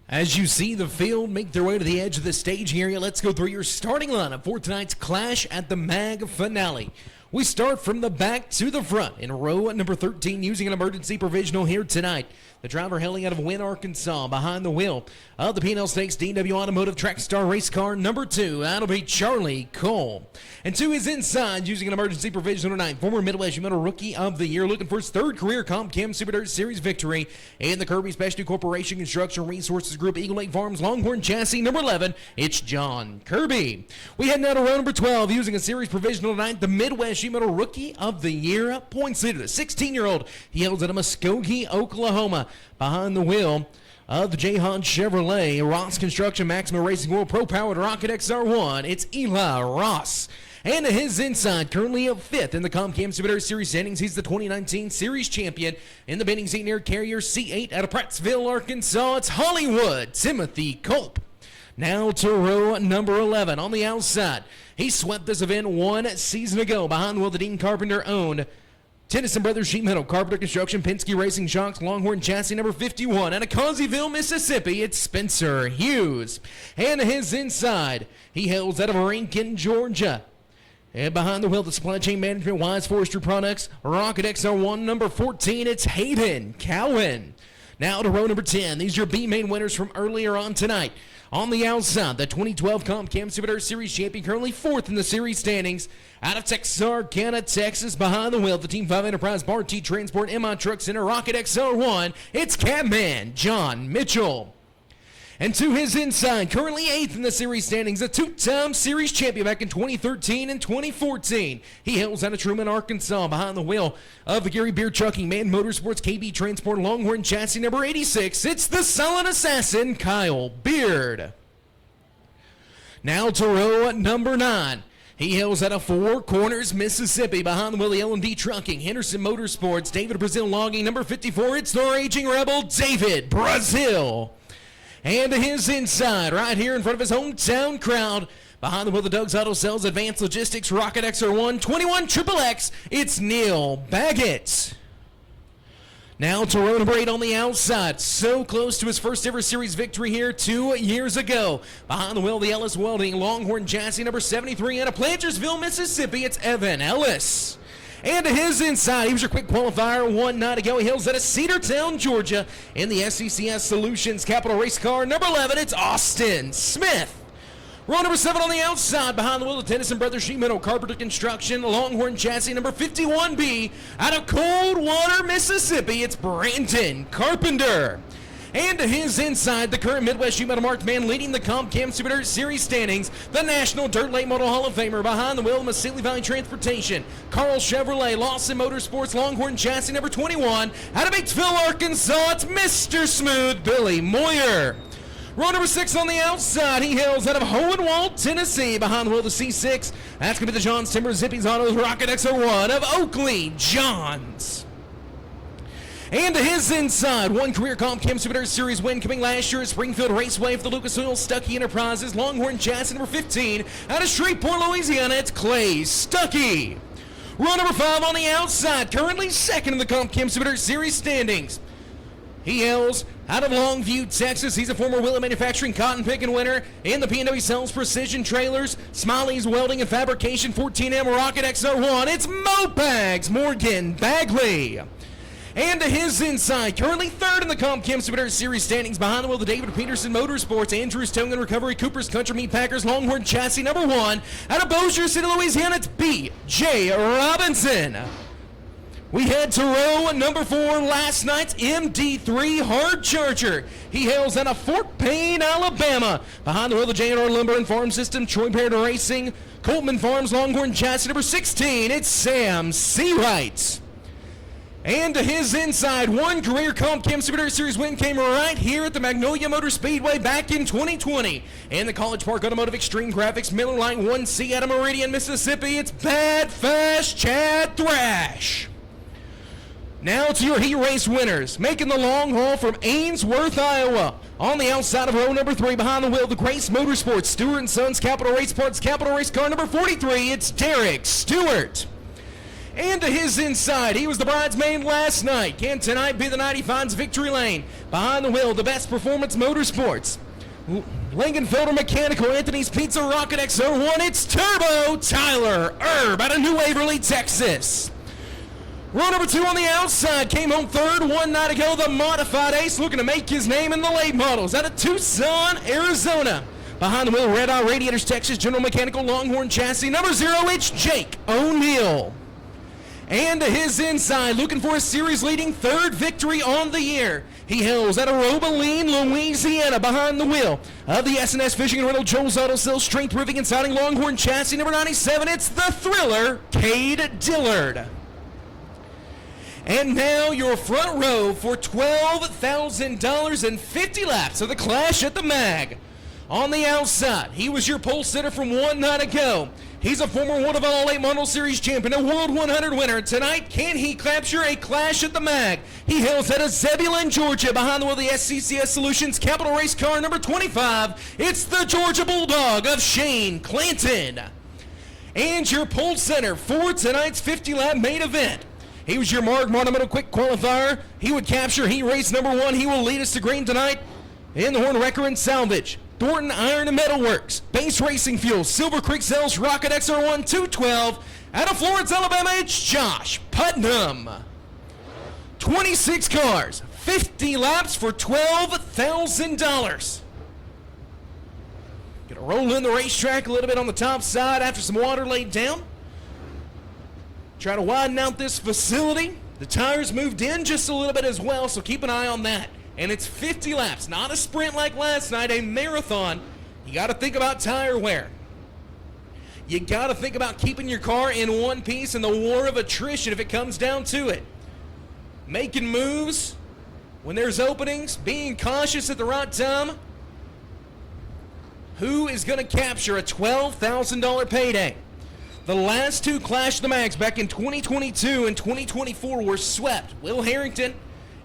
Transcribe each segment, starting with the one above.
As you see the field make their way to the edge of the stage area, let's go through your starting lineup for tonight's Clash at the Mag finale. We start from the back to the front in row number 13 using an emergency provisional here tonight. The driver hailing out of Wynne, Arkansas, behind the wheel of the P&L Stakes DW Automotive Track Star race car number 2. That'll be Charlie Cole. And to his inside using an emergency provisional tonight, former Midwest Metal Rookie of the Year, looking for his third career CompCam Super Dirt Series victory in the Kirby Specialty Corporation Construction Resources Group Eagle Lake Farms Longhorn Chassis number 11. It's John Kirby. We head now to row number 12 using a series provisional tonight, the Midwest Metal Rookie of the Year points leader, the 16-year-old. He hails out of Muskogee, Oklahoma, behind the wheel of the J. Hodge Chevrolet, Ross Construction Maxima Racing World Pro Powered Rocket XR1. It's Eli Ross. And to his inside, currently up 5th in the CompCam Super Dirt Series standings, he's the 2019 Series champion in the Benning Seat Air Carrier C8 out of Prattsville, Arkansas. It's Hollywood Timothy Culp. Now to row number 11 on the outside. He swept this event one season ago behind the wheel of the Dean Carpenter owned Tennyson Brothers Sheet Metal, Carpenter Construction, Penske Racing Shocks, Longhorn Chassis number 51. Out of Causeyville, Mississippi, it's Spencer Hughes. And to his inside, he hails out of Rankin, Georgia. And behind the wheel, the Supply Chain Management, Wise Forestry Products, Rocket XR1 number 14, it's Hayden Cowan. Now to row number 10. These are your B-main winners from earlier on tonight. On the outside, the 2012 CompCam Super Dirt Series champion, currently 4th in the series standings. Out of Texarkana, Texas, behind the wheel, the Team 5 Enterprise Bar T Transport MI Truck Center Rocket XR1, it's Catman John Mitchell. And to his inside, currently 8th in the series standings, a 2-time series champion back in 2013 and 2014. He hails out of Truman, Arkansas, behind the wheel of the Gary Beer Trucking, Man Motorsports, KB Transport, Longhorn Chassis number 86. It's the Silent Assassin, Kyle Beard. Now to row number 9. He hails out of Four Corners, Mississippi, behind the wheel of L&D Trucking, Henderson Motorsports, David Brazil Logging, number 54. It's the Raging Rebel, David Brazil. And to his inside, right here in front of his hometown crowd, behind the wheel of the Doug's Auto Sales, Advanced Logistics, Rocket XR1, 21 XXX, it's Neil Baggett. Now to row number 8 on the outside, so close to his first ever series victory here 2 years ago. Behind the wheel of the Ellis Welding, Longhorn Chassis number 73, out of Plantersville, Mississippi, it's Evan Ellis. And to his inside, he was your quick qualifier one night ago. He hails out of Cedartown, Georgia, in the SCCS Solutions Capital Race Car number 11. It's Austin Smith. Row number 7 on the outside, behind the wheel of Tennyson Brothers Sheet Metal, Carpenter Construction, Longhorn Chassis number 51B, out of Coldwater, Mississippi. It's Brandon Carpenter. And to his inside, the current Midwest Sheet Metal marked man leading the CompCam Super Dirt Series standings, the National Dirt Late Model Hall of Famer, behind the wheel of Muscatine Valley Transportation, Carl Chevrolet, Lawson Motorsports, Longhorn Chassis number 21, out of Batesville, Arkansas, it's Mr. Smooth, Billy Moyer. Row number 6 on the outside, he hails out of Hohenwald, Tennessee, behind the wheel of the C6. That's going to be the Johns Timber Zippy's Autos Rocket XR1 of Oakley Johns. And to his inside, one career CompCam Super Dirt Series win coming last year at Springfield Raceway for the Lucas Oil Stuckey Enterprises, Longhorn Chassis number 15, out of Shreveport, Louisiana, it's Clay Stuckey. Row number 5 on the outside, currently 2nd in the CompCam Super Dirt Series standings. He hails out of Longview, Texas. He's a former Willow Manufacturing cotton picking winner in the P&W Sells Precision Trailers, Smiley's Welding and Fabrication 14M Rocket XR1. It's Mopags Morgan Bagley. And to his inside, currently 3rd in the CompCam Super Dirt Series standings, behind the wheel of the David Peterson Motorsports, Andrews Towing and Recovery, Cooper's Country Meat Packers, Longhorn Chassis number 1, out of Bossier City, Louisiana, it's B.J. Robinson. We head to row number 4, last night's MD3 Hard Charger. He hails out of Fort Payne, Alabama. Behind the wheel of the J&R Lumber and Farm System, Troy Baird Racing, Coltman Farms, Longhorn Chassis number 16, it's Sam Seawright. And to his inside, one career CompCam Super Dirt Series win came right here at the Magnolia Motor Speedway back in 2020. In the College Park Automotive Extreme Graphics Miller Lite 1C out of Meridian, Mississippi, it's Bad Fast Chad Thrash. Now to your heat race winners, making the long haul from Ainsworth, Iowa. On the outside of row number 3, behind the wheel, the Grace Motorsports, Stewart & Sons Capital Race Parts, Capital Race car number 43, it's Derek Stewart. And to his inside, he was the bridesmaid last night. Can tonight be the night he finds victory lane? Behind the wheel, the Best Performance Motorsports, Langenfelder Mechanical, Anthony's Pizza, Rocket XR1, it's Turbo Tyler Erb out of New Waverly, Texas. Row number 2 on the outside, came home third one night ago, the Modified Ace, looking to make his name in the late models out of Tucson, Arizona. Behind the wheel, Red Eye Radiators, Texas, General Mechanical, Longhorn Chassis, number 0, it's Jake O'Neill. And to his inside, looking for a series-leading third victory on the year, he hails out of Robeline, Louisiana, behind the wheel of the S&S Fishing and Rental, Joel's Auto Sales, Strength Roofing and Siding, Longhorn Chassis, number 97, it's the Thriller, Cade Dillard. And now your front row for $12,000 and 50 laps of the Clash at the Mag. On the outside, he was your pole sitter from one night ago. He's a former World of All Late Model Series champion, a World 100 winner. Tonight, can he capture a Clash at the Mag? He hails out of Zebulon, Georgia, behind the wheel of the SCCS Solutions Capital Race car number 25. It's the Georgia Bulldog of Shane Clanton. And your pole sitter for tonight's 50-lap main event. He was your Marg Monumental Quick Qualifier. He would capture heat race number 1. He will lead us to green tonight in the Horn Wrecker and Salvage. Thornton Iron and Metal Works, Base Racing Fuel, Silver Creek Sales, Rocket XR1 212. Out of Florence, Alabama, it's Josh Putnam. 26 cars, 50 laps for $12,000. Gonna roll in the racetrack a little bit on the top side after some water laid down. Try to widen out this facility. The tires moved in just a little bit as well, so keep an eye on that. And it's 50 laps, not a sprint like last night, a marathon. You got to think about tire wear. You got to think about keeping your car in one piece in the war of attrition if it comes down to it. Making moves when there's openings, being cautious at the right time. Who is going to capture a $12,000 payday? The last two Clash of the Mags back in 2022 and 2024 were swept. Will Harrington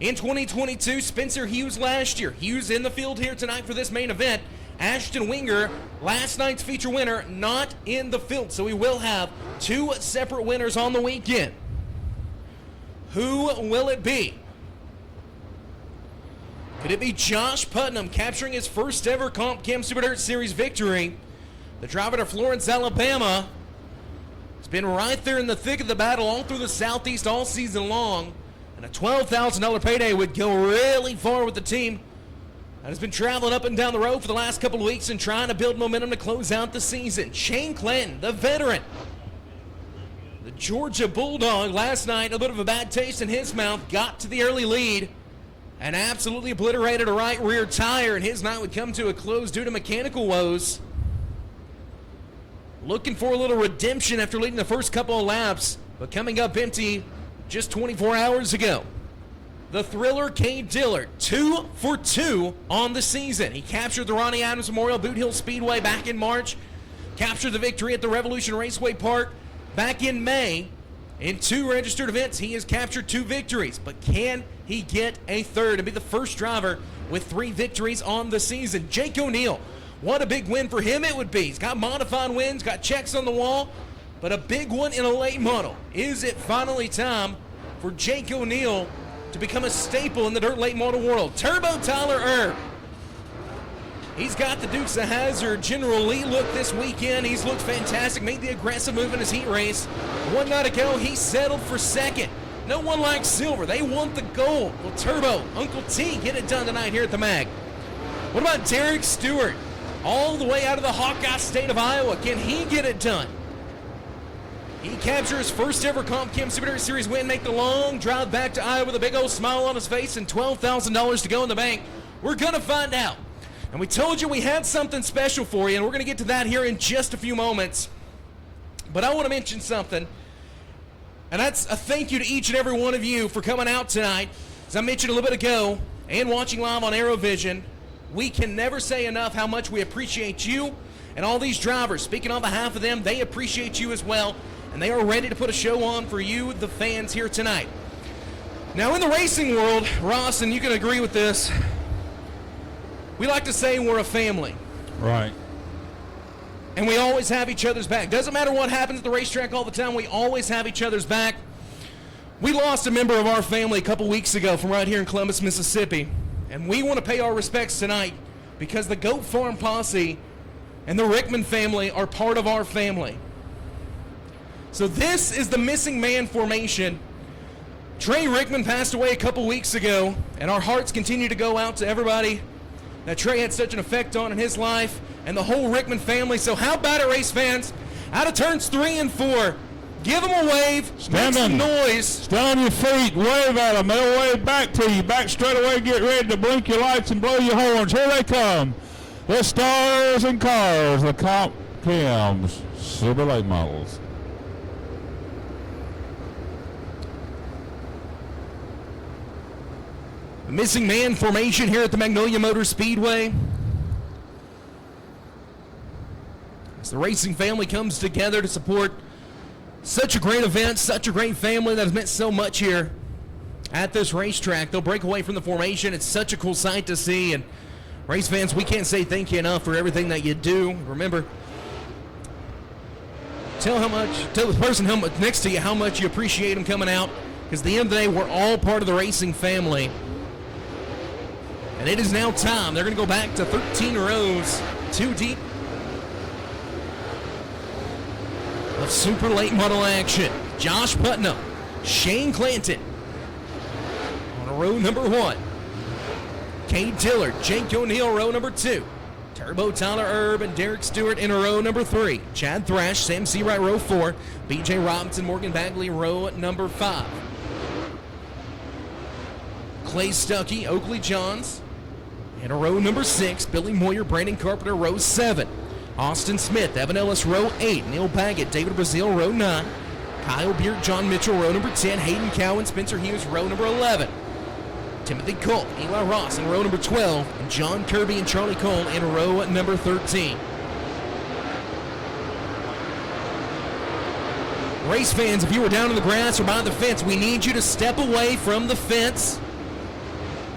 in 2022, Spencer Hughes last year. Hughes in the field here tonight for this main event. Ashton Winger, last night's feature winner, not in the field. So we will have two separate winners on the weekend. Who will it be? Could it be Josh Putnam capturing his first ever CompCam Super Dirt Series victory? The driver to Florence, Alabama, has been right there in the thick of the battle all through the Southeast all season long. And a $12,000 payday would go really far with the team that has been traveling up and down the road for the last couple of weeks and trying to build momentum to close out the season. Shane Clanton, the veteran. The Georgia Bulldog last night, a bit of a bad taste in his mouth, got to the early lead and absolutely obliterated a right rear tire, and his night would come to a close due to mechanical woes. Looking for a little redemption after leading the first couple of laps, but coming up empty just 24 hours ago. The Thriller Cade Dillard, 2 for 2 on the season. He captured the Ronnie Adams Memorial Boot Hill Speedway back in March, captured the victory at the Revolution Raceway Park back in May. In 2 registered events, he has captured 2 victories, but can he get a third and be the first driver with 3 victories on the season? Jake O'Neill, what a big win for him it would be. He's got modified wins, got checks on the wall, but a big one in a late model. Is it finally time for Jake O'Neill to become a staple in the dirt late model world? Turbo Tyler Erb. He's got the Dukes of Hazzard General Lee look this weekend. He's looked fantastic, made the aggressive move in his heat race. One night ago, he settled for second. No one likes silver. They want the gold. Will Turbo, Uncle T, get it done tonight here at the Mag? What about Derek Stewart? All the way out of the Hawkeye state of Iowa. Can he get it done? He captures his first ever CompCam Super Dirt Series win, make the long drive back to Iowa with a big old smile on his face and $12,000 to go in the bank. We're going to find out. And we told you we had something special for you, and we're going to get to that here in just a few moments. But I want to mention something, and that's a thank you to each and every one of you for coming out tonight. As I mentioned a little bit ago, and watching live on AeroVision, we can never say enough how much we appreciate you and all these drivers. Speaking on behalf of them, they appreciate you as well, and they are ready to put a show on for you, the fans, here tonight. Now, in the racing world, Ross, and you can agree with this, we like to say we're a family. Right. And we always have each other's back. Doesn't matter what happens at the racetrack all the time, we always have each other's back. We lost a member of our family a couple weeks ago from right here in Columbus, Mississippi. And we want to pay our respects tonight because the Goat Farm Posse and the Rickman family are part of our family. So this is the missing man formation. Trey Rickman passed away a couple weeks ago, and our hearts continue to go out to everybody that Trey had such an effect on in his life and the whole Rickman family. So how about it, race fans? Out of turns 3 and 4, give them a wave, make some noise. Stand on your feet, wave at them. They'll wave back to you. Back straight away, get ready to blink your lights and blow your horns. Here they come. The stars and cars, the CompCam's Super Late Models. The missing man formation here at the Magnolia Motor Speedway. As the racing family comes together to support such a great event, such a great family that has meant so much here at this racetrack. They'll break away from the formation. It's such a cool sight to see. And race fans, we can't say thank you enough for everything that you do. Remember, tell the person next to you how much you appreciate them coming out. Because at the end of the day, we're all part of the racing family. And it is now time. They're going to go back to 13 rows, 2 deep of super late model action. Josh Putnam, Shane Clanton on row number 1. Cade Dillard, Jake O'Neill, row number 2. Turbo Tyler Erb and Derek Stewart in row number 3. Chad Thrash, Sam Seawright, row 4. BJ Robinson, Morgan Bagley, row number 5. Clay Stuckey, Oakley Johns, in row number 6. Billy Moyer, Brandon Carpenter, row 7. Austin Smith, Evan Ellis, row 8. Neil Baggett, David Brazil, row 9. Kyle Beard, John Mitchell, row number 10. Hayden Cowan, Spencer Hughes, row number 11. Timothy Culp, Eli Ross in row number 12. And John Kirby and Charlie Cole in row number 13. Race fans, if you were down on the grass or by the fence, we need you to step away from the fence.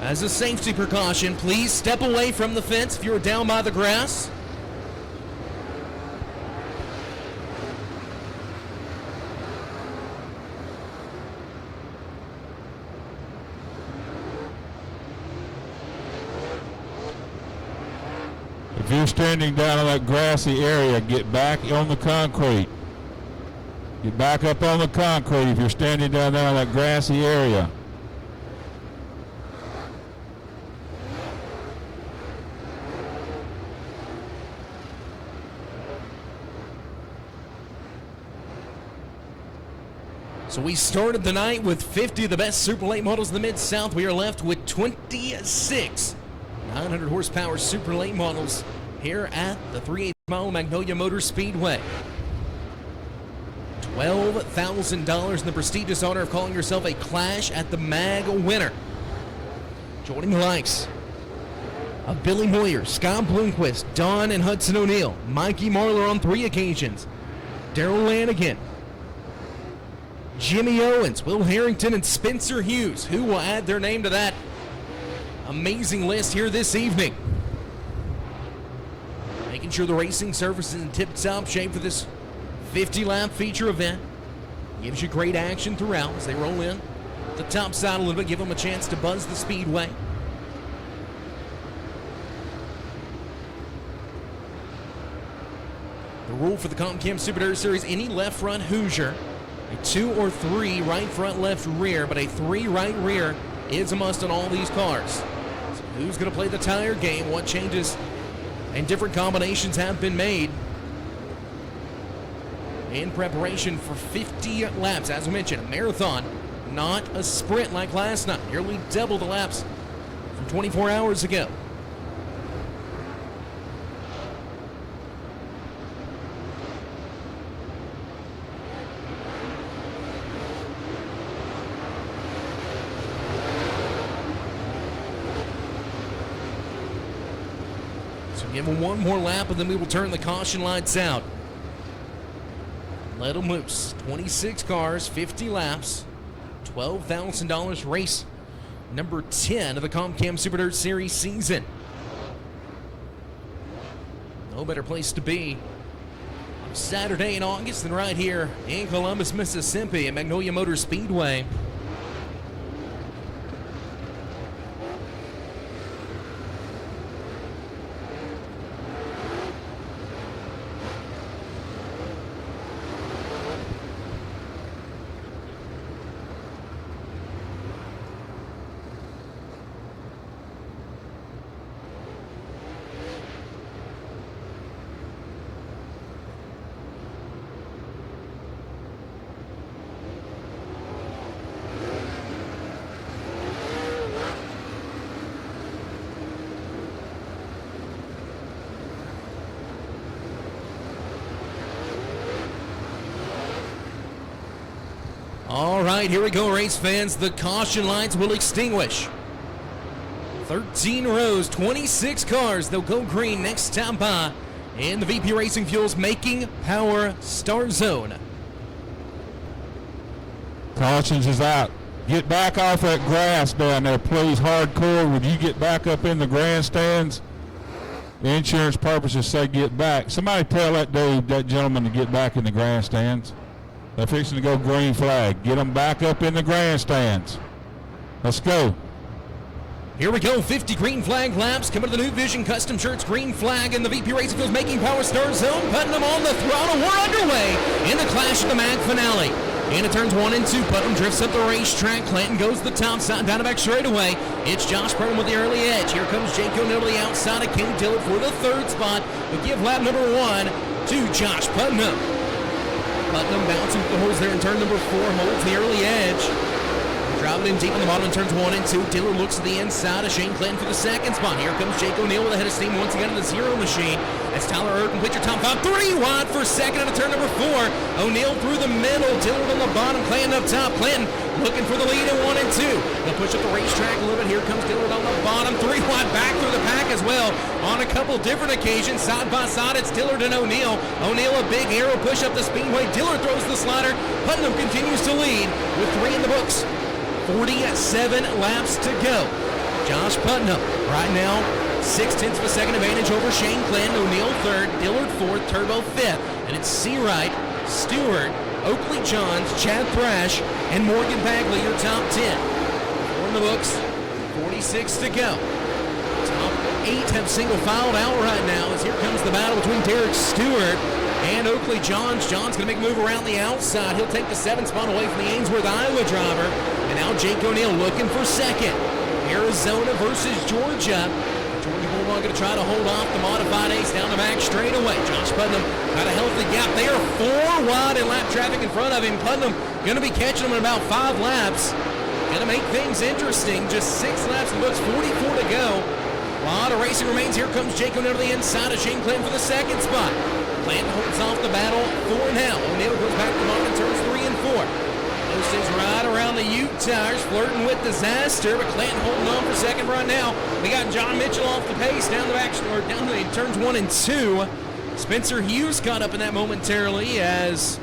As a safety precaution, please step away from the fence if you're down by the grass. If you're standing down in that grassy area, get back on the concrete. Get back up on the concrete if you're standing down there in that grassy area. So we started the night with 50 of the best super late models in the Mid-South. We are left with 26 900 horsepower super late models here at the 3/8 mile Magnolia Motor Speedway. $12,000 in the prestigious honor of calling yourself a Clash at the Mag winner. Joining the likes of Billy Moyer, Scott Bloomquist, Don and Hudson O'Neill, Mikey Marler on 3 occasions, Daryl Lanigan, Jimmy Owens, Will Harrington, and Spencer Hughes, who will add their name to that amazing list here this evening. Making sure the racing surface is in tip-top shape for this 50-lap feature event. Gives you great action throughout as they roll in the top side a little bit, give them a chance to buzz the speedway. The rule for the CompCam Super Dirt Series, any left front Hoosier, a 2 or 3 right front left rear, but a 3 right rear is a must on all these cars. So who's going to play the tire game? What changes and different combinations have been made in preparation for 50 laps? As I mentioned, a marathon, not a sprint like last night. Nearly double the laps from 24 hours ago. Give them one more lap, and then we will turn the caution lights out. Let them loose. 26 cars, 50 laps, $12,000 race number 10 of the CompCam Super Dirt Series season. No better place to be on Saturday in August than right here in Columbus, Mississippi at Magnolia Motor Speedway. All right, here we go, race fans. The caution lights will extinguish. 13 rows, 26 cars. They'll go green next time by. And the VP Racing Fuels making power star zone. Cautions is out. Get back off that grass down there, please. Hardcore, would you get back up in the grandstands? The insurance purposes say get back. Somebody tell that dude, that gentleman, to get back in the grandstands. They're fixing to go green flag. Get them back up in the grandstands. Let's go. Here we go, 50 green flag laps coming to the New Vision Custom Shirts green flag, and the VP Racing Fuels making power star zone, putting them on the throttle. We're underway in the Clash of the Mag finale. Into turns 1 and 2, Putnam drifts up the racetrack. Clanton goes to the top side, down the back straightaway. It's Josh Putnam with the early edge. Here comes Jake O'Neill to the outside of King Dillard for the third spot. We give lap number 1 to Josh Putnam. Putnam bouncing with the hose there in turn number 4, holds the early edge. Driving in deep in the bottom in turns 1 and 2. Dillard looks to the inside of Shane Clanton for the second spot. Here comes Jake O'Neill with a head of steam once again in the zero machine. As Tyler Erb completes your top 5, 3 wide for second into turn number 4. O'Neill through the middle, Dillard on the bottom, Clanton up top. Clanton looking for the lead in 1 and 2. They'll push up the racetrack a little bit. Here comes Dillard on the bottom, 3 wide back through the pack as well. On a couple different occasions, side by side, it's Dillard and O'Neill. O'Neill a big arrow push up the speedway. Dillard throws the slider. Putnam continues to lead with 3 in the books. 47 laps to go. Josh Putnam right now 0.6 of a second advantage over Shane Clanton. O'Neill third, Dillard fourth, Turbo fifth, and it's Seawright, Stewart, Oakley Johns, Chad Thrash, and Morgan Bagley your top 10. 4 in the books, 46 to go. Top 8 have single filed out right now as here comes the battle between Derek Stewart and Oakley Johns. Johns going to make a move around the outside. He'll take the 7th spot away from the Ainsworth, Iowa driver. And now Jake O'Neill looking for second. Arizona versus Georgia. Georgia Bulldog going to try to hold off the modified ace down the back straightaway. Josh Putnam got a healthy gap. They are 4 wide in lap traffic in front of him. Putnam going to be catching them in about 5 laps. Going to make things interesting. Just 6 laps in the books, 44 to go. A lot of racing remains. Here comes Jake O'Neill to the inside of Shane Clanton for the second spot. Clanton holds off the battle for now. O'Neill goes back to the bottom in turns 3 and 4. Those things right around the Ute tires, flirting with disaster, but Clanton holding on for second right now. We got John Mitchell off the pace down the back, or down the turns 1 and 2. Spencer Hughes caught up in that momentarily as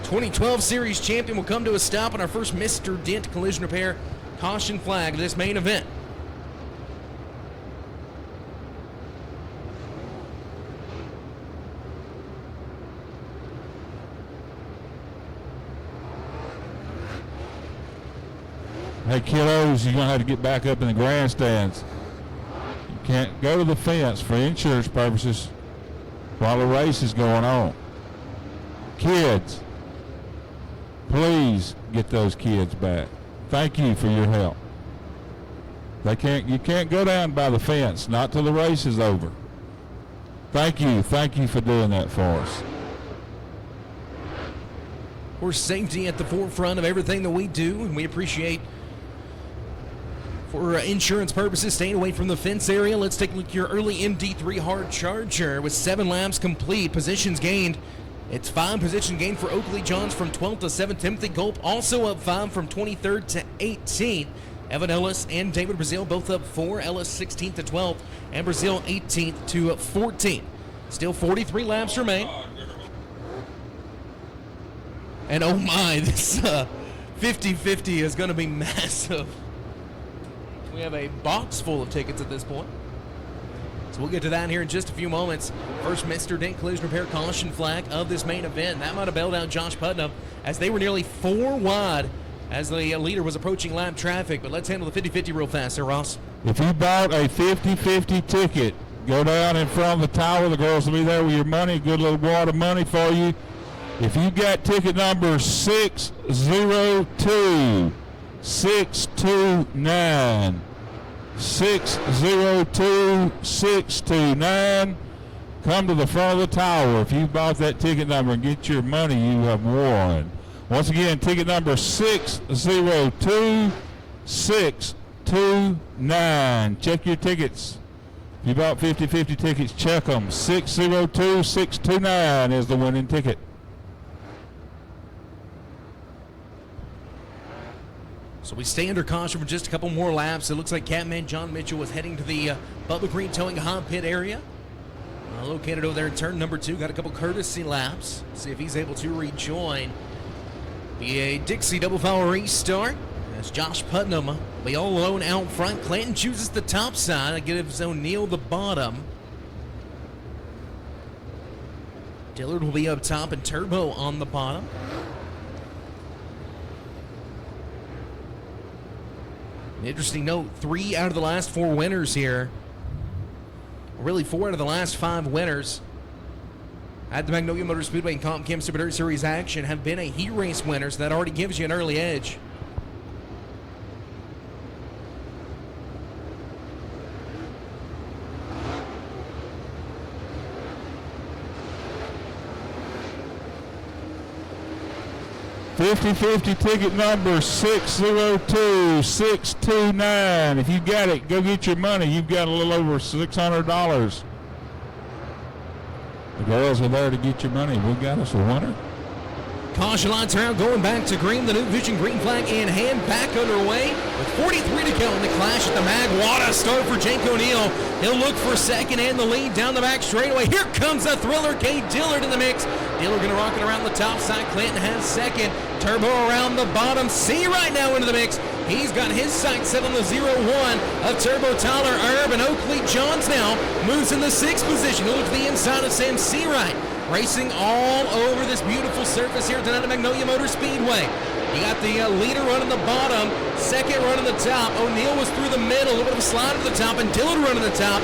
2012 Series champion will come to a stop on our first Mr. Dent collision repair caution flag of this main event. Hey, kiddos, you're going to have to get back up in the grandstands. You can't go to the fence for insurance purposes while the race is going on. Kids, please get those kids back. Thank you for your help. You can't go down by the fence, not till the race is over. Thank you for doing that for us. Of course, safety at the forefront of everything that we do, and we appreciate, for insurance purposes, staying away from the fence area. Let's take a look at your early MD3 hard charger with 7 laps complete. Positions gained. It's 5 position gained for Oakley Johns from 12th to 7th. Timothy Gulp also up 5 from 23rd to 18th. Evan Ellis and David Brazil both up 4. Ellis 16th to 12th and Brazil 18th to 14th. Still 43 laps remain. And oh my, 50-50 is going to be massive. We have a box full of tickets at this point. So we'll get to that here in just a few moments. First, Mr. Dent Collision Repair caution flag of this main event. That might have bailed out Josh Putnam as they were nearly 4 wide as the leader was approaching lap traffic. But let's handle the 50-50 real fast, sir, Ross. If you bought a 50-50 ticket, go down in front of the tower. The girls will be there with your money. Good little wad of money for you. If you got ticket number 602, 629, 602, 629, come to the front of the tower. If you bought that ticket number and get your money, you have won. Once again, ticket number 602, 629. Check your tickets. If you bought 50-50 tickets, check them. 602, 629 is the winning ticket. So we stay under caution for just a couple more laps. It looks like Catman John Mitchell was heading to the Bubba Green Towing hot pit area. Located over there in turn number 2. Got a couple courtesy laps. See if he's able to rejoin. Be a Dixie double foul restart. As Josh Putnam be all alone out front. Clanton chooses the top side. That gives O'Neal the bottom. Dillard will be up top and Turbo on the bottom. An interesting note, 3 out of the last 4 winners here, really 4 out of the last 5 winners at the Magnolia Motor Speedway and CompCam Super Dirt Series action have been a heat race winner, so that already gives you an early edge. $50-50 ticket number 602, 629. If you got it, go get your money. You've got a little over $600. The girls are there to get your money. We got us a winner. Caution lights are out, going back to green. The new Vision green flag in hand, back underway with 43 to go in the clash at the mag. What a start for Jake O'Neal. He'll look for second and the lead down the back straightaway. Here comes a thriller, K. Dillard in the mix. Dillard gonna rock it around the top side. Clanton has second. Turbo around the bottom. C right now into the mix. He's got his sights set on the 0-1 of Turbo Tyler Erb, and Oakley Johns now moves in the 6th position. He'll look to the inside of Sam Seawright. Racing all over this beautiful surface here tonight at Magnolia Motor Speedway. You got the leader running the bottom, second running the top. O'Neal was through the middle, a little bit of a slide at the top, and Dillard running the top.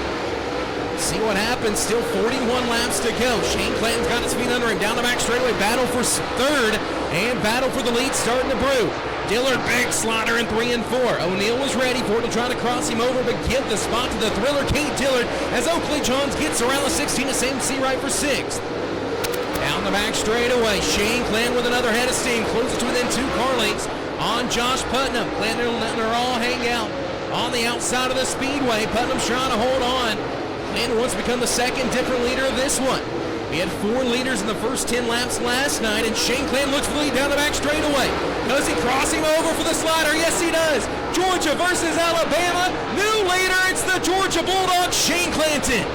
See what happens. Still 41 laps to go. Shane Clanton's got his feet under him. Down the back straightaway. Battle for third and battle for the lead starting to brew. Dillard, big slider in 3 and 4. O'Neal was ready for it to try to cross him over, but give the spot to the thriller, Kate Dillard, as Oakley Johns gets around the 16 to Sam Seawright for 6th. Down the back straightaway, Shane Clanton with another head of steam, closes to within 2 car lengths on Josh Putnam. Clanton and letting her all hang out on the outside of the speedway. Putnam's trying to hold on. Clanton wants to become the second different leader of this one. We had 4 leaders in the first 10 laps last night, and Shane Clanton looks for the lead down the back straightaway. Does he cross him over for the slider? Yes, he does. Georgia versus Alabama. New leader, it's the Georgia Bulldogs, Shane Clanton.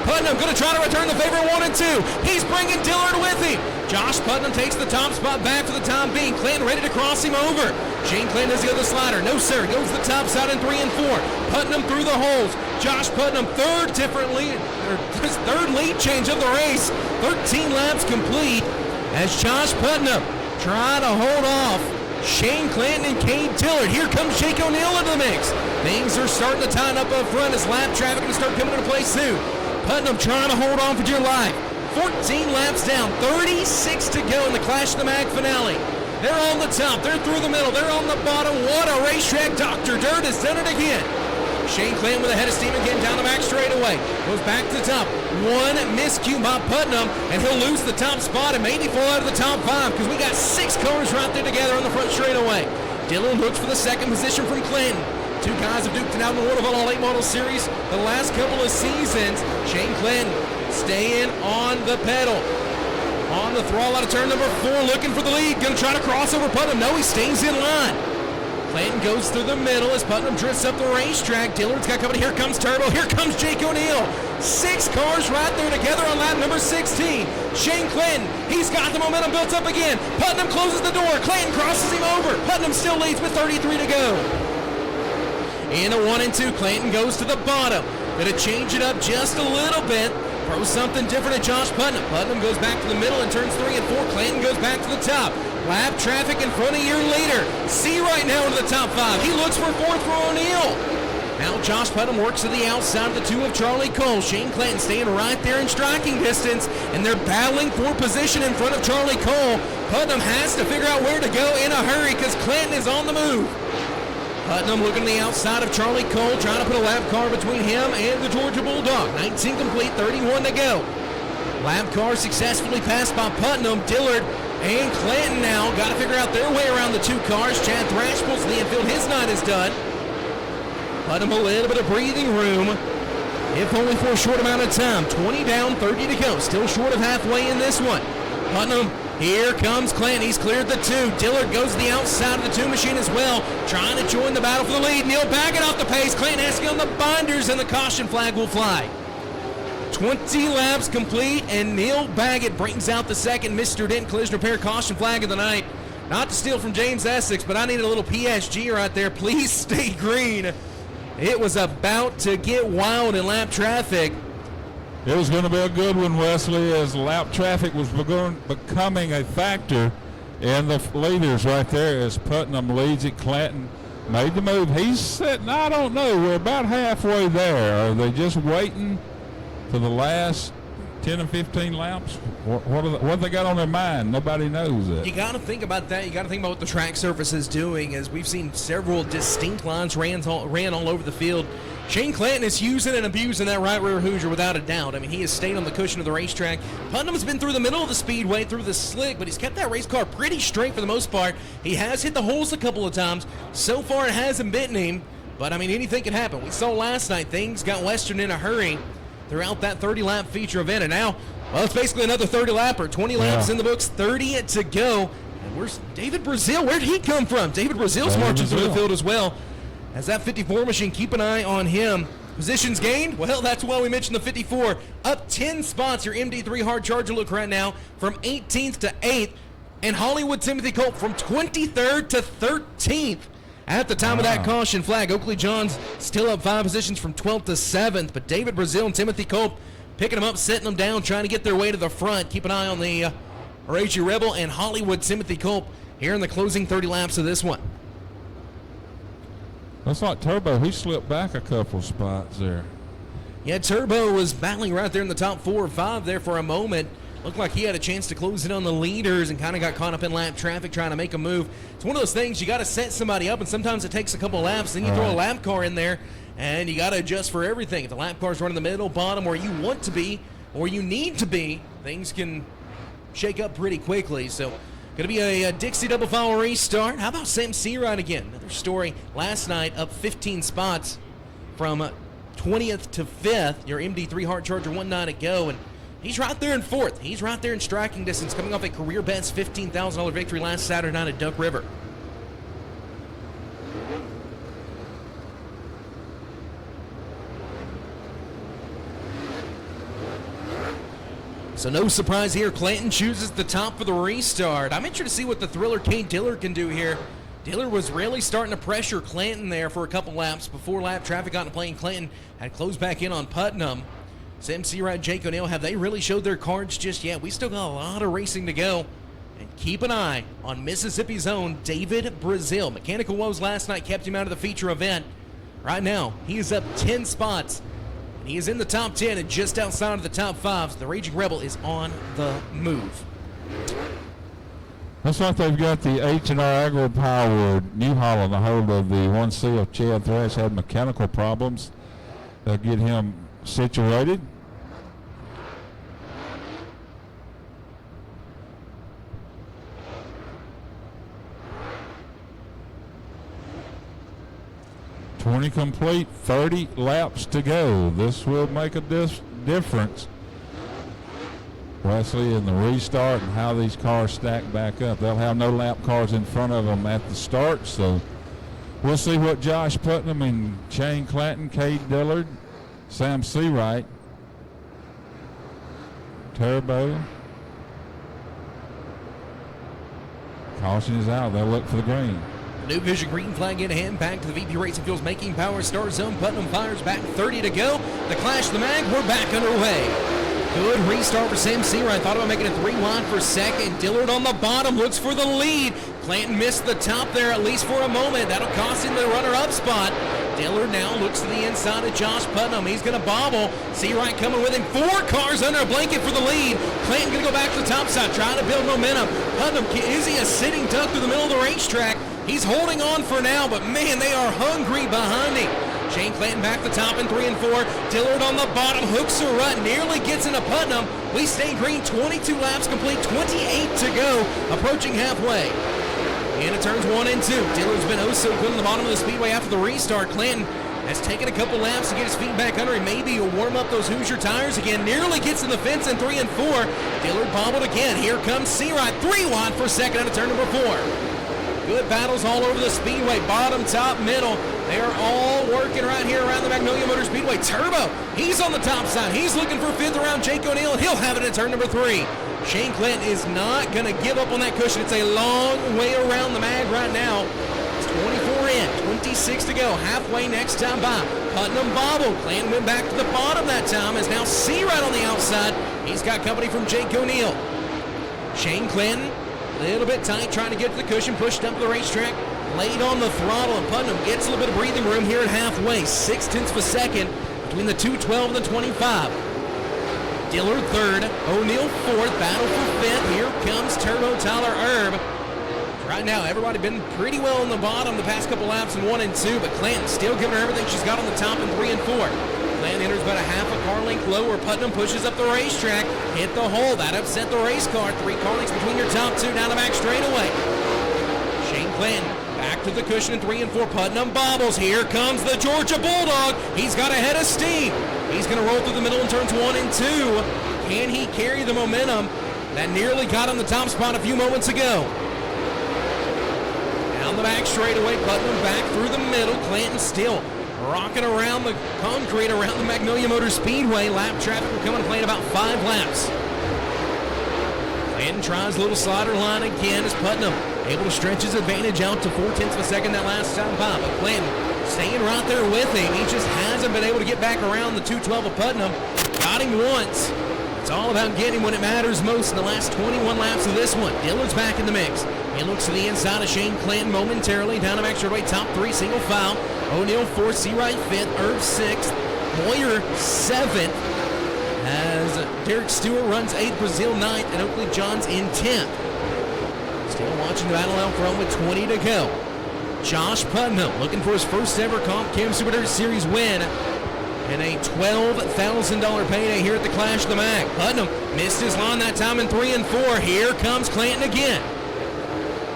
Putnam going to try to return the favor 1 and 2. He's bringing Dillard with him. Josh Putnam takes the top spot back for the time being. Clanton ready to cross him over. Shane Clanton does the other slider. No, sir. Goes to the top side in 3 and 4. Putnam through the holes. Josh Putnam, third lead change of the race. 13 laps complete as Josh Putnam trying to hold off Shane Clanton and Cade Dillard. Here comes Jake O'Neal into the mix. Things are starting to tighten up front as lap traffic will start coming into play soon. Putnam trying to hold on for dear life. 14 laps down, 36 to go in the Clash of the Mag finale. They're on the top, they're through the middle, they're on the bottom. What a racetrack. Dr. Dirt has done it again. Shane Clanton with a head of steam again down the back straightaway. Goes back to the top. 1 miscue by Putnam, and he'll lose the top spot and maybe fall out of the top 5 because we got 6 cars right there together on the front straightaway. Dillard looks for the second position from Clanton. 2 guys have duked it out in the World of All Late Model Series the last couple of seasons. Shane Clanton staying on the pedal. On the throttle out of turn number 4, looking for the lead. Going to try to cross over Putnam. No, he stays in line. Clanton goes through the middle as Putnam drifts up the racetrack. Dillard's got company. Here comes Turbo. Here comes Jake O'Neill. 6 cars right there together on lap number 16. Shane Clanton, he's got the momentum built up again. Putnam closes the door. Clanton crosses him over. Putnam still leads with 33 to go. In a 1 and 2, Clanton goes to the bottom. Gonna change it up just a little bit. Throw something different at Josh Putnam. Putnam goes back to the middle in turns 3 and 4. Clanton goes back to the top. Lap traffic in front of your leader. C right now into the top 5. He looks for 4th for O'Neill. Now Josh Putnam works to the outside of the 2 of Charlie Cole. Shane Clanton staying right there in striking distance, and they're battling for position in front of Charlie Cole. Putnam has to figure out where to go in a hurry because Clanton is on the move. Putnam looking to the outside of Charlie Cole, trying to put a lap car between him and the Georgia Bulldog. 19 complete, 31 to go. Lap car successfully passed by Putnam. Dillard and Clanton now got to figure out their way around the 2 cars. Chad Thrash pulls to the infield. His night is done. Putnam a little bit of breathing room, if only for a short amount of time. 20 down, 30 to go. Still short of halfway in this one. Putnam, here comes Clanton. He's cleared the 2. Dillard goes to the outside of the 2 machine as well, trying to join the battle for the lead. Neil Baggett off the pace. Clanton has to get on the binders, and the caution flag will fly. 20 laps complete, and Neil Baggett brings out the second Mr. Dent collision repair caution flag of the night. Not to steal from James Essex, but I need a little PSG right there. Please stay green. It was about to get wild in lap traffic. It was going to be a good one, Wesley, as lap traffic was becoming a factor in the leaders right there as Putnam leads it. Clanton made the move. He's sitting, I don't know, we're about halfway there. Are they just waiting for the last 10 or 15 laps? What have they got on their mind? Nobody knows it. You got to think about that. You got to think about what the track surface is doing, as we've seen several distinct lines ran all over the field. Shane Clanton is using and abusing that right rear Hoosier without a doubt. I mean, he has stayed on the cushion of the racetrack. Putnam's been through the middle of the speedway, through the slick, but he's kept that race car pretty straight for the most part. He has hit the holes a couple of times. So far, it hasn't bitten him, but I mean, anything can happen. We saw last night things got Western in a hurry throughout that 30-lap feature event, and now, well, it's basically another 30-lapper. 20 laps in the books, 30 to go. And where's David Brazil? Where did he come from? David Brazil's marching through the field as well. As that 54 machine, keep an eye on him. Positions gained? Well, that's why we mentioned the 54. Up 10 spots, your MD3 hard charger look right now from 18th to 8th. And Hollywood Timothy Colt from 23rd to 13th. At the time of that caution flag, Oakley Johns still up 5 positions from 12th to 7th. But David Brazil and Timothy Colt picking them up, setting them down, trying to get their way to the front. Keep an eye on the Ragey Rebel and Hollywood Timothy Colt here in the closing 30 laps of this one. That's like Turbo. He slipped back a couple spots there. Yeah, Turbo was battling right there in the top 4 or 5 there for a moment. Looked like he had a chance to close in on the leaders and kind of got caught up in lap traffic trying to make a move. It's one of those things, you got to set somebody up, and sometimes it takes a couple of laps. Then you throw a lap car in there, and you got to adjust for everything. If the lap car's running the middle, bottom, where you want to be, or you need to be, things can shake up pretty quickly. So, going to be a Dixie double foul restart. How about Sam Searide again? Another story last night, up 15 spots from 20th to 5th. Your MD3 hard charger, 1.9 to go, and he's right there in 4th. He's right there in striking distance, coming off a career best $15,000 victory last Saturday night at Duck River. So no surprise here, Clanton chooses the top for the restart. I'm interested to see what the thriller Kane Dillard can do here. Dillard was really starting to pressure Clanton there for a couple laps before lap traffic got into play, and Clanton had closed back in on Putnam. Sam Searide, Jake O'Neill, have they really showed their cards just yet? We still got a lot of racing to go. And keep an eye on Mississippi's own David Brazil. Mechanical woes last night kept him out of the feature event. Right now, he is up 10 spots. He is in the top 10 and just outside of the top 5. So the Raging Rebel is on the move. Looks like they've got the H&R Agro-powered New Holland a hold of the 1C of Chad Thrash. Had mechanical problems. They'll get him situated. $20 complete, 30 laps to go. This will make a difference, Wesley, in the restart and how these cars stack back up. They'll have no lap cars in front of them at the start, so We'll see what Josh Putnam and Shane Clanton, Cade Dillard, Sam Seawright, Turbo. Caution is out. They'll look for the green. New Vision green flag in hand, back to the VP Racing Fuels making power start zone. Putnam fires back, 30 to go. The Clash the Mag, we're back underway. Good restart for Sam Seawright. Thought about making it 3 wide for second. Dillard on the bottom looks for the lead. Clanton missed the top there at least for a moment. That'll cost him the runner-up spot. Dillard now looks to the inside of Josh Putnam. He's going to bobble. Seawright coming with him. 4 cars under a blanket for the lead. Clanton going to go back to the top side, trying to build momentum. Putnam, is he a sitting duck through the middle of the racetrack? He's holding on for now, but man, they are hungry behind him. Shane Clanton back to the top in 3 and 4. Dillard on the bottom, hooks a rut, nearly gets into Putnam. We stay green, 22 laps complete, 28 to go, approaching halfway. Into turns 1 and 2. Dillard's been oh so good on the bottom of the speedway after the restart. Clanton has taken a couple laps to get his feet back under him. Maybe he'll warm up those Hoosier tires again. Nearly gets in the fence in 3 and 4. Dillard bobbled again. Here comes Seawright, 3 wide for second out of turn number 4. Good battles all over the speedway, bottom, top, middle. They are all working right here around the Magnolia Motor Speedway. Turbo, he's on the top side. He's looking for 5th around Jake O'Neill, and he'll have it at turn number 3. Shane Clanton is not going to give up on that cushion. It's a long way around the mag right now. It's 24 in, 26 to go. Halfway next time by. Putnam bobbled. Clanton went back to the bottom that time. As now Seawright on the outside. He's got company from Jake O'Neill. Shane Clanton, a little bit tight, trying to get to the cushion, pushed up the racetrack, laid on the throttle, and Putnam gets a little bit of breathing room here at halfway. 6/10 of a second between the 212 and the 25. Dillard 3rd, O'Neill 4th, battle for 5th. Here comes Turbo Tyler Erb. Right now, everybody been pretty well on the bottom the past couple laps in 1 and 2, but Clanton still giving her everything she's got on the top in 3 and 4. Clanton enters about a half a car length lower. Putnam pushes up the racetrack, hit the hole. That upset the race car. 3 car lengths between your top 2, down the back straightaway. Shane Clanton back to the cushion in 3 and 4. Putnam bobbles. Here comes the Georgia Bulldog. He's got a head of steam. He's going to roll through the middle in turns 1 and 2. Can he carry the momentum that nearly got him the top spot a few moments ago? Down the back straightaway. Putnam back through the middle. Clanton still rocking around the concrete around the Magnolia Motor Speedway. Lap traffic will come into play in about 5 laps. Clanton tries a little slider line again as Putnam able to stretch his advantage out to 4/10 of a second that last time by. But Clanton staying right there with him. He just hasn't been able to get back around the 212 of Putnam. Got him once. It's all about getting him when it matters most in the last 21 laps of this one. Dillard's back in the mix. He looks to the inside of Shane Clanton momentarily. Down the back straightaway, top 3, single file. O'Neill 4th, Seawright 5th, Erb 6th, Moyer 7th. As Derek Stewart runs 8th, Brazil 9th, and Oakley Johns in 10th. Still watching the battle out front with 20 to go. Josh Putnam looking for his first ever CompCam Super Dirt Series win and a $12,000 payday here at the Clash of the Mag. Putnam missed his line that time in 3 and 4. Here comes Clanton again.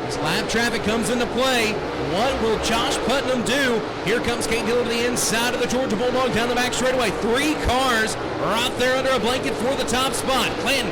As lap traffic comes into play, what will Josh Putnam do? Here comes Cade Dillard to the inside of the Georgia Bulldog down the back straightaway. 3 cars right there under a blanket for the top spot. Clanton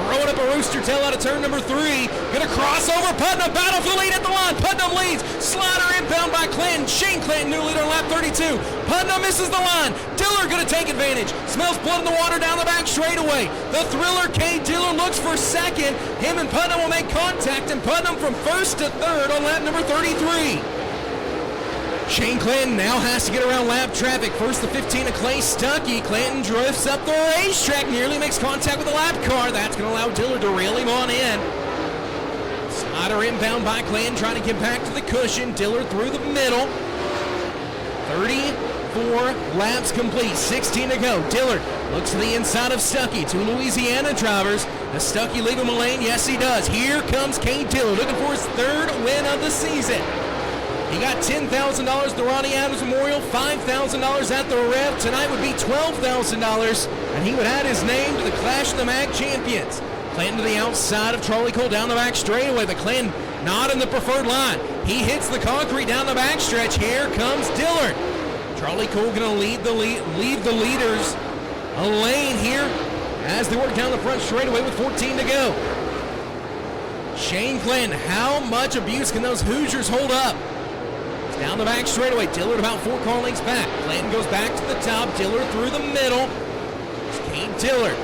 throwing up a rooster tail out of turn number 3. Gonna cross over. Putnam battle for the lead at the line. Putnam leads. Slider inbound by Clanton. Shane Clanton, new leader on lap 32. Putnam misses the line. Dillard gonna take advantage. Smells blood in the water down the back straightaway. The thriller Cade Dillard looks for second. Him and Putnam will make contact, and Putnam from 1st to 3rd on lap number 33. Shane Clanton now has to get around lap traffic. First the 15 of Clay Stuckey. Clanton drifts up the racetrack, nearly makes contact with the lap car. That's going to allow Dillard to reel him on in. Slider inbound by Clanton, trying to get back to the cushion. Dillard through the middle. 34 laps complete, 16 to go. Dillard looks to the inside of Stuckey. 2 Louisiana drivers. Does Stuckey leave him a lane? Yes, he does. Here comes Cade Dillard, looking for his 3rd win of the season. He got $10,000 at the Ronnie Adams Memorial, $5,000 at the Rev. Tonight would be $12,000, and he would add his name to the Clash of the Mag champions. Clanton to the outside of Charlie Cole down the back straightaway, but Clanton not in the preferred line. He hits the concrete down the back stretch. Here comes Dillard. Charlie Cole going to leave the leaders a lane here as they work down the front straightaway with 14 to go. Shane Clanton, how much abuse can those Hoosiers hold up? Down the back straightaway. Dillard about 4 car lengths back. Clanton goes back to the top. Dillard through the middle. It's Cade Dillard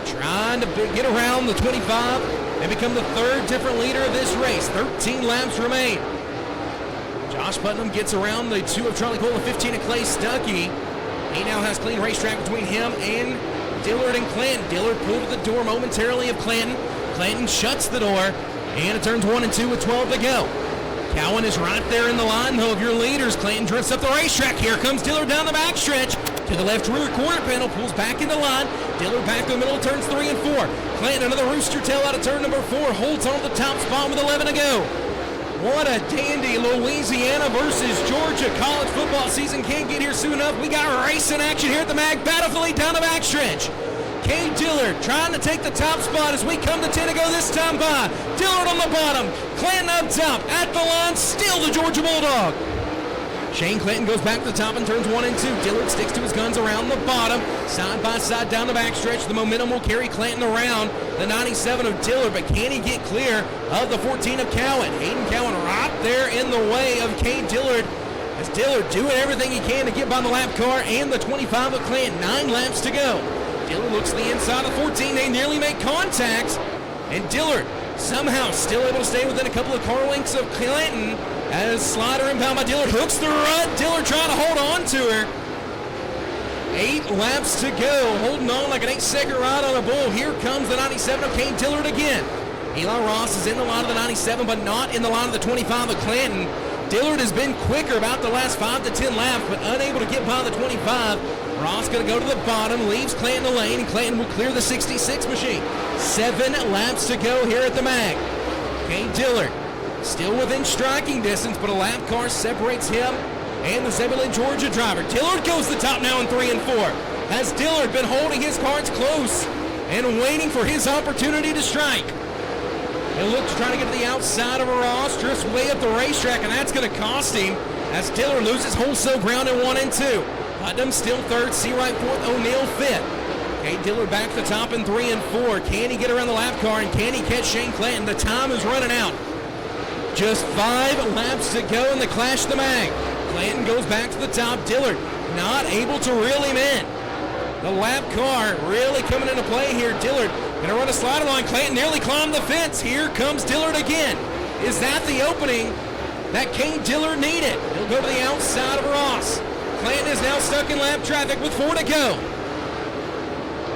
trying to get around the 25 and become the 3rd different leader of this race. 13 laps remain. Josh Putnam gets around the 2 of Charlie Cole, the 15 of Clay Stuckey. He now has clean racetrack between him and Dillard and Clanton. Dillard pulled to the door momentarily of Clanton. Clanton shuts the door, and it turns 1 and 2 with 12 to go. Cowan is right there in the line, though, of your leaders. Clanton drifts up the racetrack. Here comes Dillard down the backstretch. To the left rear quarter panel, pulls back into line. Dillard back to the middle of turns 3 and 4. Clanton, another rooster tail out of turn number 4, holds on to the top spot with 11 to go. What a dandy Louisiana versus Georgia college football season. Can't get here soon enough. We got racing action here at the Mag. Battlefield down the backstretch. Cade Dillard trying to take the top spot as we come to 10 to go this time by. Dillard on the bottom. Clanton up top. At the line, still the Georgia Bulldog. Shane Clanton goes back to the top and turns 1 and 2. Dillard sticks to his guns around the bottom. Side by side down the backstretch. The momentum will carry Clanton around the 97 of Dillard, but can he get clear of the 14 of Cowan? Hayden Cowan right there in the way of Cade Dillard, as Dillard doing everything he can to get by the lap car and the 25 of Clanton. 9 laps to go. Dillard looks to the inside of 14. They nearly make contact, and Dillard somehow still able to stay within a couple of car lengths of Clanton as Slider inbound by Dillard hooks the rut. Dillard trying to hold on to her. 8 laps to go, holding on like an 8-second ride on a bull. Here comes the 97 of Cade Dillard again. Eli Ross is in the line of the 97, but not in the line of the 25 of Clanton. Dillard has been quicker about the last 5 to 10 laps, but unable to get by the 25. Ross going to go to the bottom, leaves Clanton the lane, and Clanton will clear the 66 machine. 7 laps to go here at the Mag. Cade Dillard still within striking distance, but a lap car separates him and the Zebulon, Georgia driver. Dillard goes to the top now in 3 and 4. Has Dillard been holding his cards close and waiting for his opportunity to strike? He'll look to try to get to the outside of Ross, drifts way up the racetrack, and that's going to cost him as Dillard loses wholesale ground in 1 and 2. Putnam still 3rd, Seawright 4th, O'Neill 5th. Cade Dillard back to the top in 3 and 4. Can he get around the lap car, and can he catch Shane Clanton? The time is running out. Just 5 laps to go in the Clash of the Mag. Clanton goes back to the top. Dillard not able to reel him in. The lap car really coming into play here. Dillard gonna run a slider line. Clanton nearly climbed the fence. Here comes Dillard again. Is that the opening that Cade Dillard needed? He'll go to the outside of Ross. Clanton is now stuck in lap traffic with 4 to go.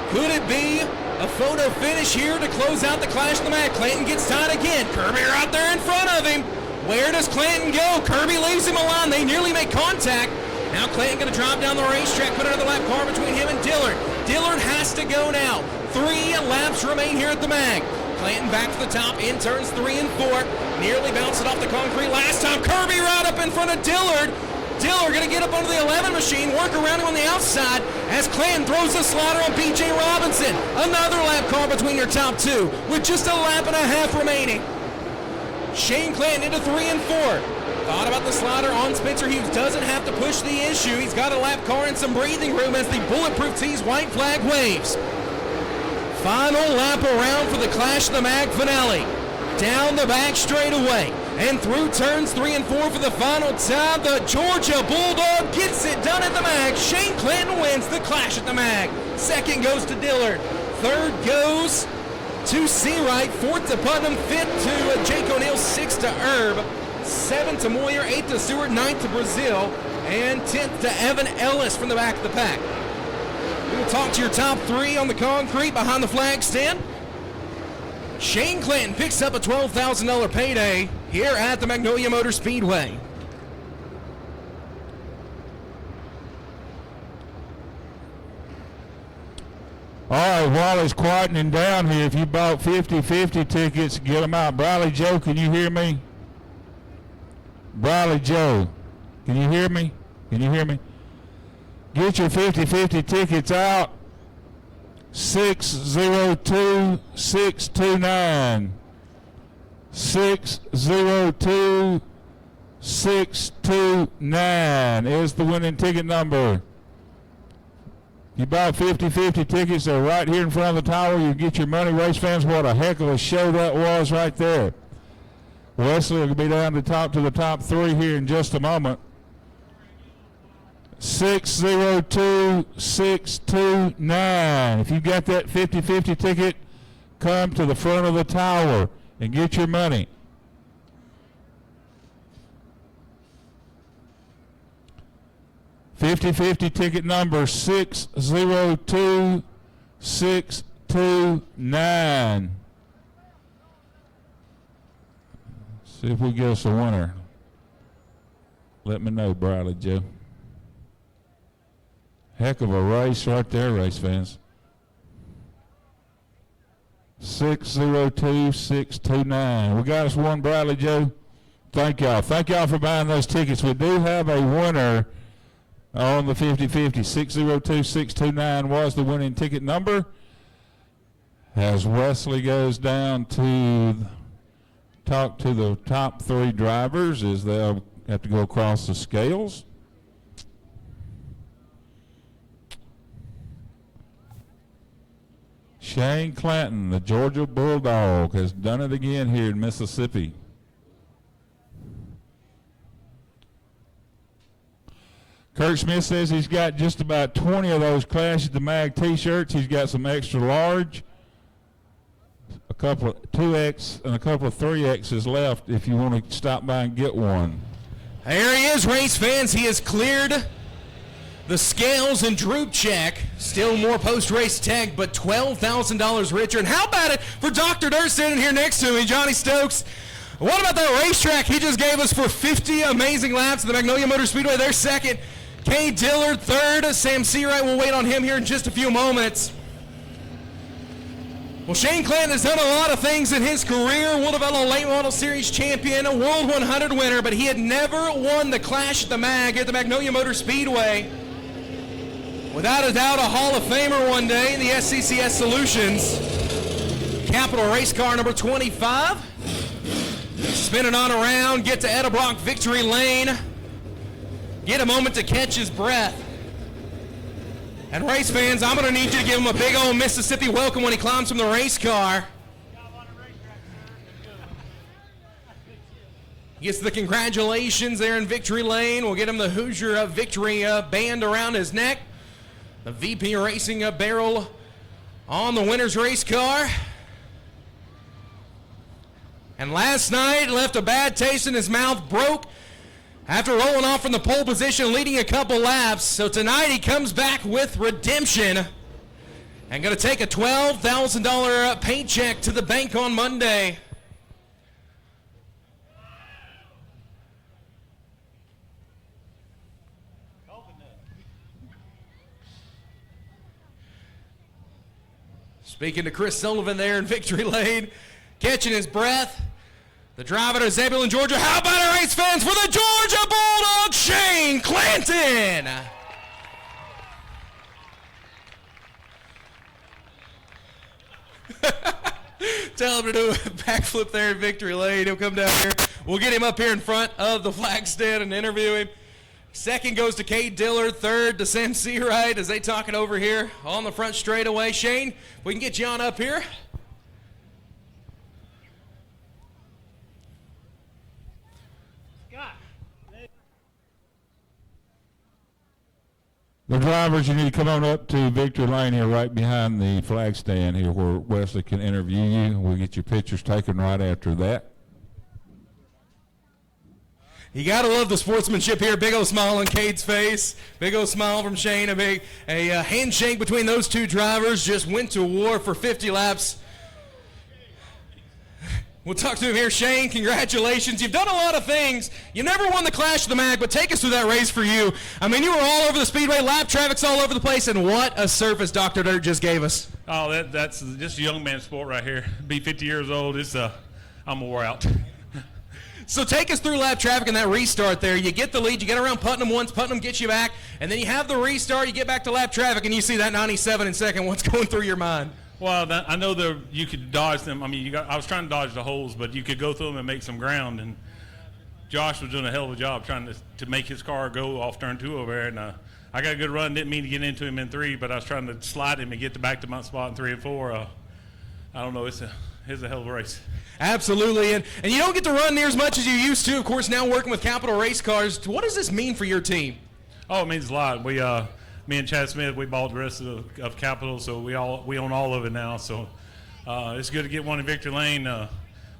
Could it be a photo finish here to close out the Clash of the Mag? Clanton gets tied again. Kirby right there in front of him. Where does Clanton go? Kirby leaves him alone. They nearly make contact. Now Clanton going to drive down the racetrack, put another lap car between him and Dillard. Dillard has to go now. 3 laps remain here at the Mag. Clanton back to the top in turns 3 and 4. Nearly bounced it off the concrete last time. Kirby right up in front of Dillard. Dillard going to get up under the 11 machine, work around him on the outside as Clanton throws the slider on B.J. Robinson. Another lap car between your top 2 with just a lap and a half remaining. Shane Clanton into 3 and 4. Thought about the slider on Spencer Hughes. Doesn't have to push the issue. He's got a lap car and some breathing room as the Bulletproof Tees white flag waves. Final lap around for the Clash of the Mag finale. Down the back straightaway and through turns 3 and 4 for the final time. The Georgia Bulldog gets it done at the Mag. Shane Clanton wins the Clash at the Mag. 2nd goes to Dillard. 3rd goes to Seawright. 4th to Putnam. 5th to Jake O'Neill. 6th to Herb. 7th to Moyer. 8th to Stewart. 9th to Brazil. And 10th to Evan Ellis from the back of the pack. We will talk to your top 3 on the concrete behind the flag stand. Shane Clanton picks up a $12,000 payday here at the Magnolia Motor Speedway. All right, while it's quietening down here, if you bought 50-50 tickets, get them out. Briley Joe, can you hear me? Briley Joe, can you hear me? Can you hear me? Get your 50-50 tickets out. 602-629. 602-629 is the winning ticket number. You buy 50-50 tickets, they're right here in front of the tower. You get your money. Race fans, what a heck of a show that was right there. Wesley will be down to the top three here in just a moment. 602-629. If you got that 50-50 ticket, come to the front of the tower and get your money. $50-50 ticket number 602-629. See if we get us a winner. Let me know, Bradley Joe. Heck of a race right there, race fans. 602-629. We got us one, Bradley Joe. Thank y'all. Thank y'all for buying those tickets. We do have a winner on the 50-50. 602-629 was the winning ticket number. As Wesley goes down to talk to the top three drivers as they'll have to go across the scales. Shane Clanton, the Georgia Bulldog, has done it again here in Mississippi. Kurt Smith says he's got just about 20 of those Clash at the Mag t-shirts. He's got some extra large, a couple of 2X and a couple of 3Xs left if you want to stop by and get one. There he is, race fans. He has cleared the scales and droop check. Still more post-race tech, but $12,000 richer. And how about it for Dr. Dirt standing here next to me, Johnny Stokes? What about that racetrack he just gave us for 50 amazing laps at the Magnolia Motor Speedway? They're second. K. Dillard third. Sam Seawright will wait on him here in just a few moments. Well, Shane Clanton has done a lot of things in his career. World Development Late Model Series champion, a World 100 winner, but he had never won the Clash at the Mag at the Magnolia Motor Speedway. Without a doubt, a Hall of Famer one day in the SCCS Solutions. Capital race car number 25. Spin it on around, get to Edelbrock Victory Lane. Get a moment to catch his breath. And race fans, I'm going to need you to give him a big old Mississippi welcome when he climbs from the race car. Gets the congratulations there in Victory Lane. We'll get him the Hoosier Victory band around his neck. The VP Racing barrel on the winner's race car. And last night left a bad taste in his mouth, broke after rolling off from the pole position, leading a couple laps. So tonight he comes back with redemption and going to take a $12,000 paycheck to the bank on Monday. Speaking to Chris Sullivan there in Victory Lane, catching his breath. The driver to Zebulon, Georgia. How about it, race fans, for the Georgia Bulldog, Shane Clanton. Tell him to do a backflip there in Victory Lane. He'll come down here. We'll get him up here in front of the flag stand and interview him. Second goes to Cade Dillard. Third to Sam Seawright as they talk it over here on the front straightaway. Shane, we can get you on up here. The drivers, you need to come on up to Victory Lane here right behind the flag stand here where Wesley can interview you. We'll get your pictures taken right after that. You got to love the sportsmanship here. Big old smile on Cade's face. Big old smile from Shane. A handshake between those two drivers. Just went to war for 50 laps. We'll talk to him here. Shane, congratulations. You've done a lot of things. You never won the Clash of the Mag, but take us through that race for you. I mean, you were all over the speedway. Lap traffic's all over the place, and what a surface Dr. Dirt just gave us. Oh, that's just a young man sport right here. Be 50 years old, I'm wore out. So take us through lap traffic and that restart there. You get the lead, you get around Putnam once, Putnam gets you back, and then you have the restart, you get back to lap traffic, and you see that 97 in second. What's going through your mind? Well, I know you could dodge them. I mean, I was trying to dodge the holes, but you could go through them and make some ground. And Josh was doing a hell of a job trying to make his car go off turn 2 over there. And I got a good run. Didn't mean to get into him in 3, but I was trying to slide him and get back to my spot in 3 and 4. I don't know. it's a hell of a race. Absolutely, and you don't get to run near as much as you used to. Of course, now working with Capital Race Cars. What does this mean for your team? Oh, it means a lot. We, me and Chad Smith, we bought the rest of Capital, so we own all of it now. So it's good to get one in Victory Lane.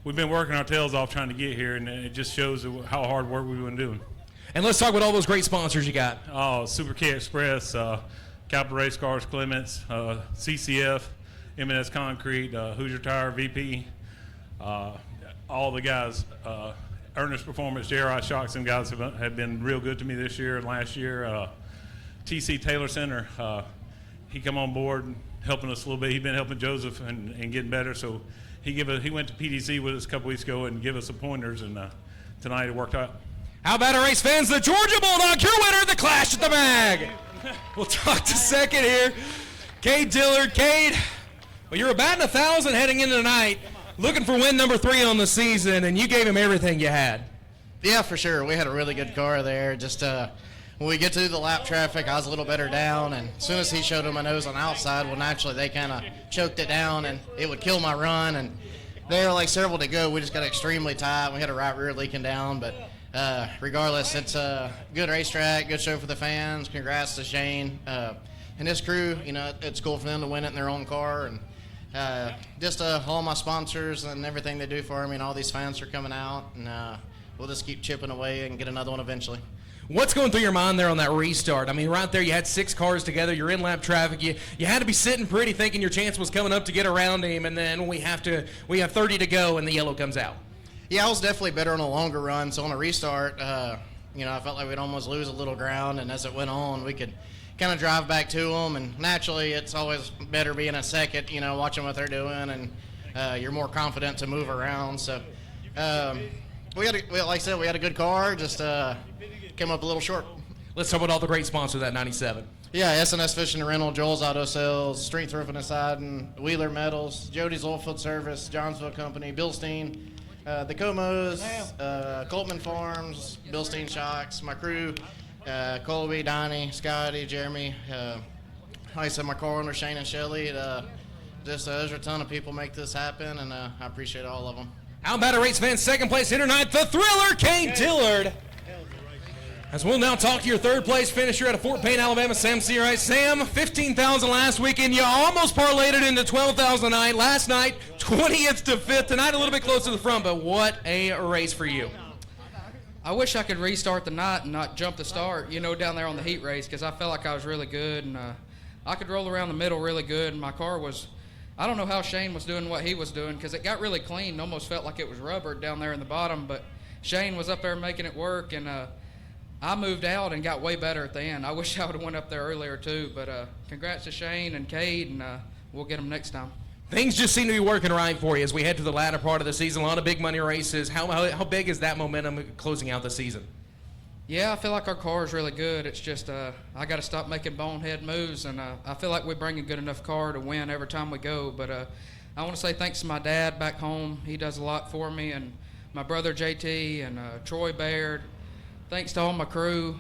We've been working our tails off trying to get here, and it just shows how hard work we've been doing. And let's talk about all those great sponsors you got. Oh, Super K Express, Capital Race Cars, Clements, CCF, M&S Concrete, Hoosier Tire, VP, all the guys. Ernest Performance, JRI Shocks, them guys have been real good to me this year and last year. TC Taylor Center, he come on board helping us a little bit. He's been helping Joseph and getting better. So he went to PDC with us a couple weeks ago and give us some pointers, and tonight it worked out. How about our race fans? The Georgia Bulldog, your winner of the Clash at the Mag. We'll talk to second here. Cade Dillard. Cade, well, you're batting 1,000 heading into tonight, looking for win number 3 on the season, and you gave him everything you had. Yeah, for sure. We had a really good car there. Just when we get to the lap traffic, I was a little better down, and as soon as he showed him my nose on the outside, well, naturally they kind of choked it down, and it would kill my run. And there, like several to go, we just got extremely tight. We had a right rear leaking down, but regardless, it's a good racetrack, good show for the fans. Congrats to Shane and his crew. You know, it's cool for them to win it in their own car, and just all my sponsors and everything they do for me, and all these fans are coming out, and we'll just keep chipping away and get another one eventually. What's going through your mind there on that restart? I mean, right there, you had 6 cars together. You're in lap traffic. You had to be sitting pretty, thinking your chance was coming up to get around him, and then we have 30 to go, and the yellow comes out. Yeah, I was definitely better on a longer run. So on a restart, you know, I felt like we'd almost lose a little ground, and as it went on, we could kind of drive back to them. And naturally, it's always better being a second, you know, watching what they're doing, and you're more confident to move around. So like I said, we had a good car. Just came up a little short. Let's talk about all the great sponsors of that 97. Yeah, S&S Fishing and Rental, Joel's Auto Sales, Strength Roofing and Siding, Wheeler Metals, Jody's Oilfield Service, Johnsville Company, Bilstein, the Comos, Coltman Farms, Bilstein Shocks, my crew, Colby, Donnie, Scotty, Jeremy. Like I said, my car owner, Shane and Shelly. There's a ton of people make this happen, and I appreciate all of them. How about a race fan? Second place here tonight, the Thriller, Cade Dillard. As we'll now talk to your third place finisher out of Fort Payne, Alabama, Sam Searight. Sam, 15,000 last weekend. You almost parlayed it into 12,000 tonight. Last night, 20th to 5th. Tonight, a little bit closer to the front, but what a race for you. I wish I could restart the night and not jump the start, you know, down there on the heat race, because I felt like I was really good, and I could roll around the middle really good, and my car was, I don't know how Shane was doing what he was doing, because it got really clean. Almost felt like it was rubbered down there in the bottom, but Shane was up there making it work, and I moved out and got way better at the end. I wish I would have went up there earlier too, but congrats to Shane and Cade, and we'll get them next time. Things just seem to be working right for you as we head to the latter part of the season. A lot of big money races. How big is that momentum closing out the season? Yeah, I feel like our car is really good. It's just I got to stop making bonehead moves, and I feel like we bring a good enough car to win every time we go. But I want to say thanks to my dad back home. He does a lot for me, and my brother JT and Troy Baird. Thanks to all my crew.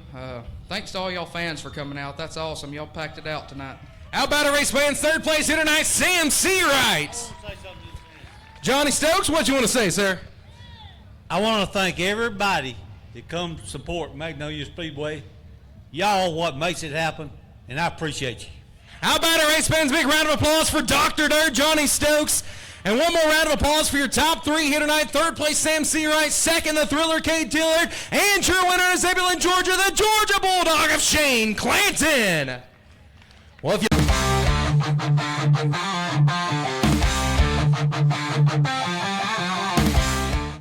Thanks to all y'all fans for coming out. That's awesome. Y'all packed it out tonight. How about a race fans? Third place here tonight, Sam Searight. Johnny Stokes, what you want to say, sir? I want to thank everybody that comes to support Magnolia Speedway. Y'all what makes it happen, and I appreciate you. How about a race fans? Big round of applause for Dr. Dirt, Johnny Stokes. And one more round of applause for your top 3 here tonight. Third place, Sam Searight. Second, the Thriller, Cade Dillard. And your winner is Zebulon, Georgia, the Georgia Bulldog of Shane Clanton. Well, if you